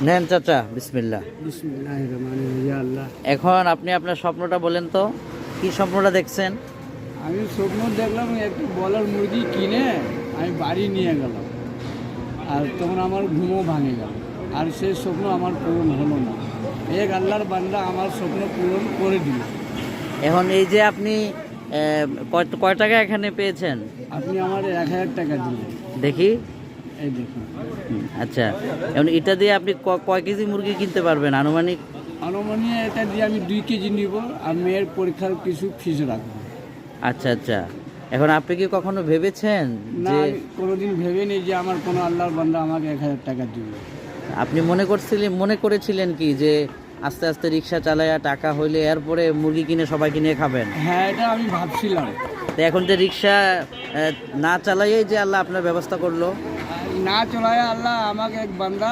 নেন চাচা, বিসমিল্লাহ। বিসমিল্লাহির রহমানির রহিম। ইয়া আল্লাহ, এখন আপনি আপনার স্বপ্নটা বলেন তো, কি স্বপ্নটা দেখছেন? আমি স্বপ্ন দেখলাম একটি বলার মুরগি কিনে আমি বাড়ি নিয়ে গেলাম, আর তখন আমার ঘুমও ভাঙে গেল, আর সেই স্বপ্ন আমার পূরণ হলো না। এক আল্লাহর বান্দা আমার স্বপ্ন পূরণ করে দিল। এখন এই যে আপনি কয় টাকা এখানে পেয়েছেন? আপনি আমার 1000 টাকা দিলেন, দেখি। এই দেখুন। আচ্ছা, এখন এটা দিয়ে আপনি কয় কেজি মুরগি কিনতে পারবেন আনুমানিক? আনুমানিক এটা দিয়ে আমি 2 কেজি নিব, আর মেয়ের পরীক্ষার কিছু ফিস রাখবো। আচ্ছা আচ্ছা, এখন আপনি কি কখনো ভেবেছেন না, যে আমি কোনোদিন ভেবে নেই যে আমার কোনো আল্লাহর বান্দা আমাকে 1000 টাকা দিবে। আপনি মনে করেছিলেন কি যে আস্তে আস্তে রিক্সা চালায়া টাকা হইলে এরপরে মুরগি কিনে সবাইকে নিয়ে খাবেন? হ্যাঁ, এটা আমি ভাবছিলাম। তো এখন যে রিক্সা না চালাইয়েই যে আল্লাহ আপনার ব্যবস্থা করলো। না চলায় আল্লাহ আমাকে এক বান্দা